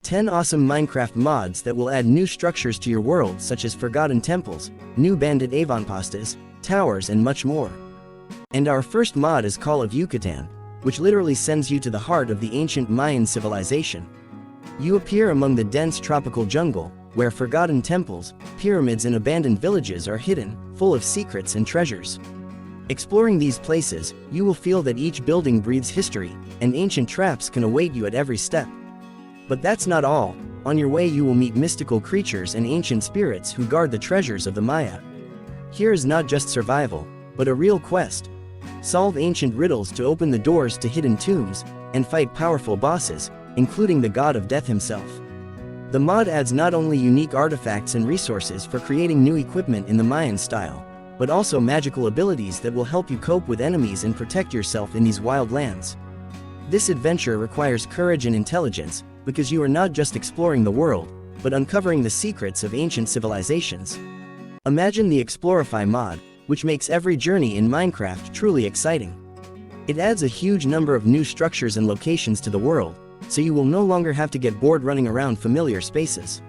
10 awesome Minecraft mods that will add new structures to your world, such as forgotten temples, new bandit avantpostas, towers, and much more. And our first mod is Call of Yucatán, which literally sends you to the heart of the ancient Mayan civilization. You appear among the dense tropical jungle, where forgotten temples, pyramids, and abandoned villages are hidden, full of secrets and treasures. Exploring these places, you will feel that each building breathes history, and ancient traps can await you at every step. But that's not all. On your way you will meet mystical creatures and ancient spirits who guard the treasures of the Maya. Here is not just survival, but a real quest. Solve ancient riddles to open the doors to hidden tombs, and fight powerful bosses, including the god of death himself. The mod adds not only unique artifacts and resources for creating new equipment in the Mayan style, but also magical abilities that will help you cope with enemies and protect yourself in these wild lands. This adventure requires courage and intelligence, because you are not just exploring the world, but uncovering the secrets of ancient civilizations. Imagine the Explorify mod, which makes every journey in Minecraft truly exciting. It adds a huge number of new structures and locations to the world, so you will no longer have to get bored running around familiar spaces.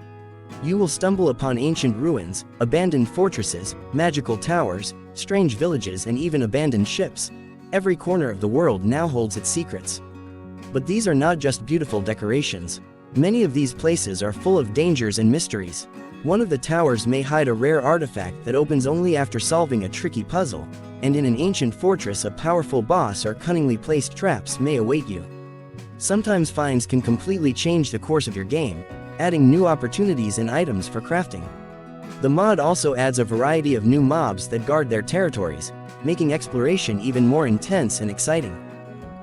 You will stumble upon ancient ruins, abandoned fortresses, magical towers, strange villages, and even abandoned ships. Every corner of the world now holds its secrets. But these are not just beautiful decorations. Many of these places are full of dangers and mysteries. One of the towers may hide a rare artifact that opens only after solving a tricky puzzle, and in an ancient fortress a powerful boss or cunningly placed traps may await you. Sometimes finds can completely change the course of your game, adding new opportunities and items for crafting. The mod also adds a variety of new mobs that guard their territories, making exploration even more intense and exciting.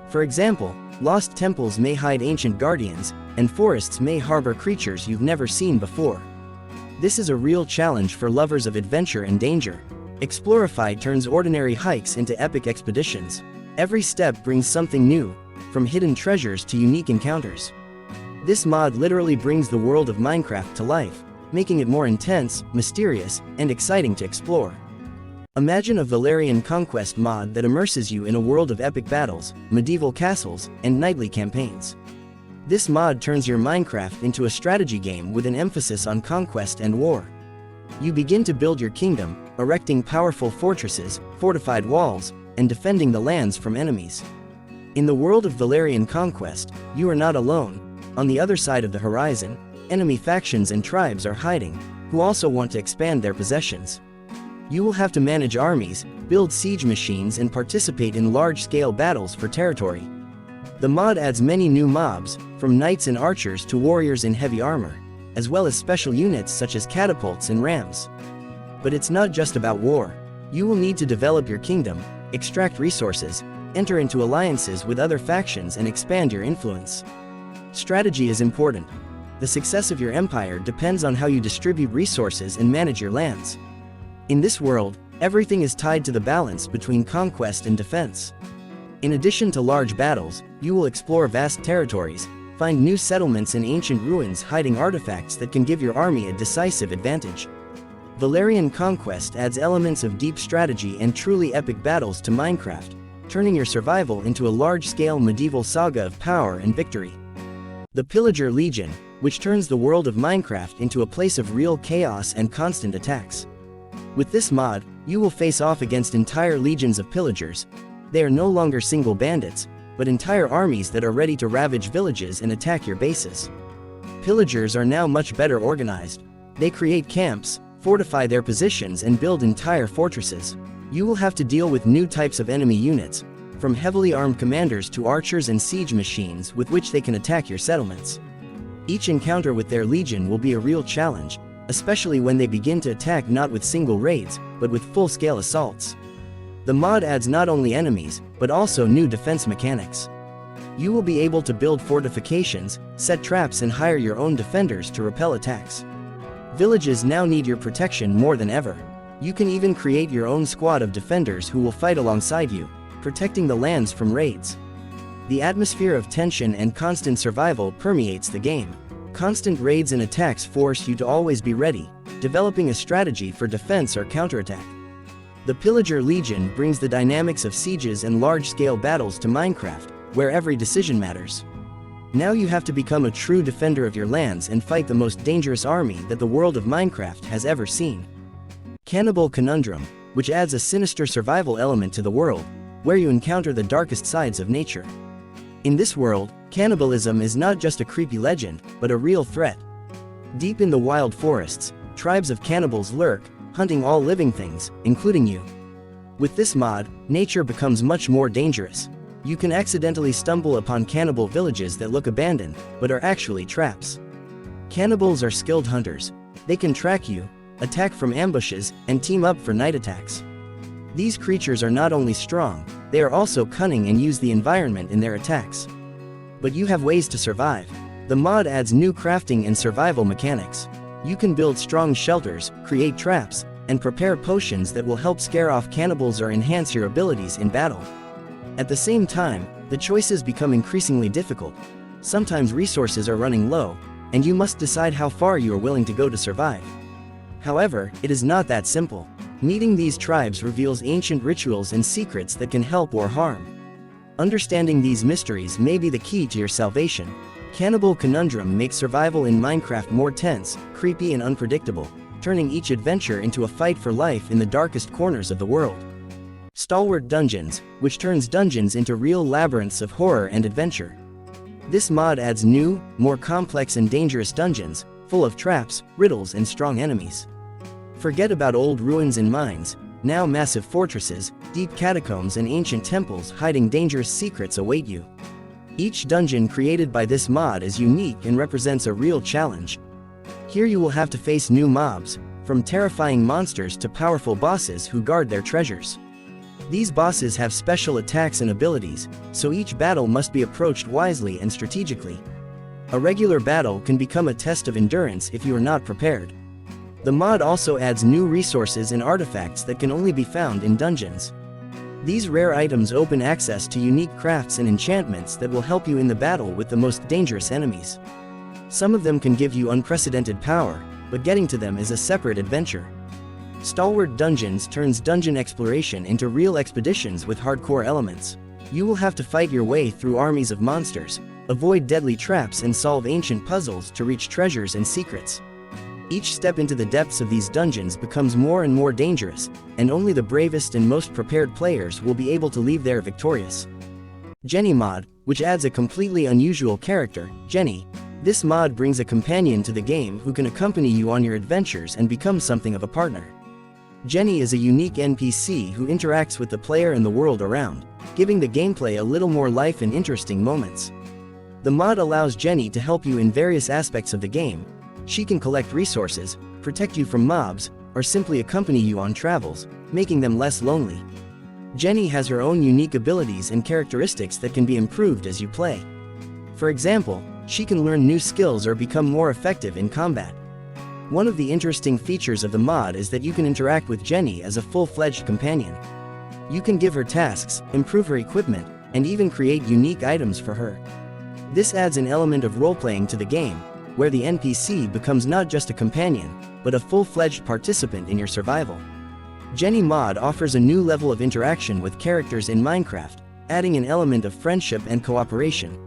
For example, lost temples may hide ancient guardians, and forests may harbor creatures you've never seen before. This is a real challenge for lovers of adventure and danger. Explorify turns ordinary hikes into epic expeditions. Every step brings something new, from hidden treasures to unique encounters. This mod literally brings the world of Minecraft to life, making it more intense, mysterious, and exciting to explore. Imagine a Valarian Conquest mod that immerses you in a world of epic battles, medieval castles, and knightly campaigns. This mod turns your Minecraft into a strategy game with an emphasis on conquest and war. You begin to build your kingdom, erecting powerful fortresses, fortified walls, and defending the lands from enemies. In the world of Valarian Conquest, you are not alone. On the other side of the horizon, enemy factions and tribes are hiding, who also want to expand their possessions. You will have to manage armies, build siege machines, and participate in large-scale battles for territory. The mod adds many new mobs, from knights and archers to warriors in heavy armor, as well as special units such as catapults and rams. But it's not just about war. You will need to develop your kingdom, extract resources, enter into alliances with other factions, and expand your influence. Strategy is important. The success of your empire depends on how you distribute resources and manage your lands. In this world, everything is tied to the balance between conquest and defense. In addition to large battles, you will explore vast territories, find new settlements and ancient ruins hiding artifacts that can give your army a decisive advantage. Valarian Conquest adds elements of deep strategy and truly epic battles to Minecraft, turning your survival into a large-scale medieval saga of power and victory. The Pillager Legion, which turns the world of Minecraft into a place of real chaos and constant attacks. With this mod, you will face off against entire legions of pillagers. They are no longer single bandits, but entire armies that are ready to ravage villages and attack your bases. Pillagers are now much better organized. They create camps, fortify their positions, and build entire fortresses. You will have to deal with new types of enemy units, from heavily armed commanders to archers and siege machines with which they can attack your settlements. Each encounter with their legion will be a real challenge, especially when they begin to attack not with single raids, but with full-scale assaults. The mod adds not only enemies, but also new defense mechanics. You will be able to build fortifications, set traps, and hire your own defenders to repel attacks. Villages now need your protection more than ever. You can even create your own squad of defenders who will fight alongside you, protecting the lands from raids. The atmosphere of tension and constant survival permeates the game. Constant raids and attacks force you to always be ready, developing a strategy for defense or counterattack. The Pillager Legion brings the dynamics of sieges and large-scale battles to Minecraft, where every decision matters. Now you have to become a true defender of your lands and fight the most dangerous army that the world of Minecraft has ever seen. Cannibal Conundrum, which adds a sinister survival element to the world, where you encounter the darkest sides of nature. In this world, cannibalism is not just a creepy legend, but a real threat. Deep in the wild forests, tribes of cannibals lurk, hunting all living things, including you. With this mod, nature becomes much more dangerous. You can accidentally stumble upon cannibal villages that look abandoned, but are actually traps. Cannibals are skilled hunters. They can track you, attack from ambushes, and team up for night attacks. These creatures are not only strong, they are also cunning and use the environment in their attacks. But you have ways to survive. The mod adds new crafting and survival mechanics. You can build strong shelters, create traps, and prepare potions that will help scare off cannibals or enhance your abilities in battle. At the same time, the choices become increasingly difficult. Sometimes resources are running low, and you must decide how far you are willing to go to survive. However, it is not that simple. Meeting these tribes reveals ancient rituals and secrets that can help or harm. Understanding these mysteries may be the key to your salvation. Cannibal Conundrum makes survival in Minecraft more tense, creepy and unpredictable, turning each adventure into a fight for life in the darkest corners of the world. Stalwart Dungeons, which turns dungeons into real labyrinths of horror and adventure. This mod adds new, more complex and dangerous dungeons, full of traps, riddles and strong enemies. Forget about old ruins and mines. Now massive fortresses, deep catacombs and ancient temples hiding dangerous secrets await you. Each dungeon created by this mod is unique and represents a real challenge. Here you will have to face new mobs, from terrifying monsters to powerful bosses who guard their treasures. These bosses have special attacks and abilities, so each battle must be approached wisely and strategically. A regular battle can become a test of endurance if you are not prepared. The mod also adds new resources and artifacts that can only be found in dungeons. These rare items open access to unique crafts and enchantments that will help you in the battle with the most dangerous enemies. Some of them can give you unprecedented power, but getting to them is a separate adventure. Stalwart Dungeons turns dungeon exploration into real expeditions with hardcore elements. You will have to fight your way through armies of monsters, avoid deadly traps and solve ancient puzzles to reach treasures and secrets. Each step into the depths of these dungeons becomes more and more dangerous, and only the bravest and most prepared players will be able to leave there victorious. Jenny mod, which adds a completely unusual character, Jenny. This mod brings a companion to the game who can accompany you on your adventures and become something of a partner. Jenny is a unique NPC who interacts with the player and the world around, giving the gameplay a little more life and interesting moments. The mod allows Jenny to help you in various aspects of the game. She can collect resources, protect you from mobs, or simply accompany you on travels, making them less lonely. Jenny has her own unique abilities and characteristics that can be improved as you play. For example, she can learn new skills or become more effective in combat. One of the interesting features of the mod is that you can interact with Jenny as a full-fledged companion. You can give her tasks, improve her equipment, and even create unique items for her. This adds an element of role-playing to the game, where the NPC becomes not just a companion, but a full-fledged participant in your survival. Jenny mod offers a new level of interaction with characters in Minecraft, adding an element of friendship and cooperation.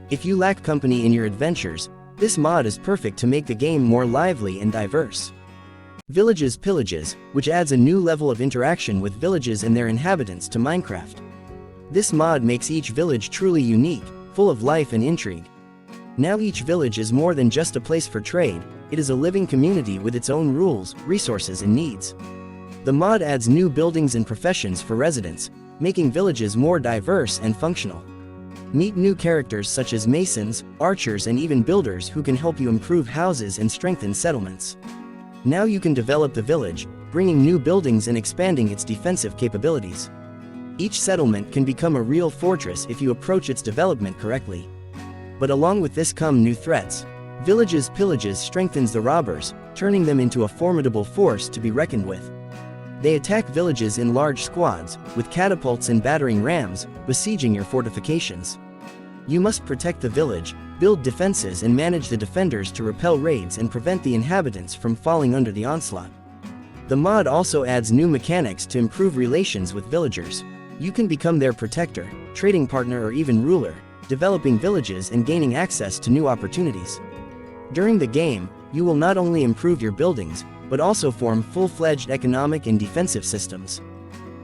If you lack company in your adventures, this mod is perfect to make the game more lively and diverse. Pillages, which adds a new level of interaction with villages and their inhabitants to Minecraft. This mod makes each village truly unique, full of life and intrigue. Now each village is more than just a place for trade, it is a living community with its own rules, resources and needs. The mod adds new buildings and professions for residents, making villages more diverse and functional. Meet new characters such as masons, archers and even builders who can help you improve houses and strengthen settlements. Now you can develop the village, bringing new buildings and expanding its defensive capabilities. Each settlement can become a real fortress if you approach its development correctly. But along with this come new threats. Pillages strengthens the robbers, turning them into a formidable force to be reckoned with. They attack villages in large squads, with catapults and battering rams, besieging your fortifications. You must protect the village, build defenses and manage the defenders to repel raids and prevent the inhabitants from falling under the onslaught. The mod also adds new mechanics to improve relations with villagers. You can become their protector, trading partner or even ruler, developing villages and gaining access to new opportunities. During the game, you will not only improve your buildings, but also form full-fledged economic and defensive systems.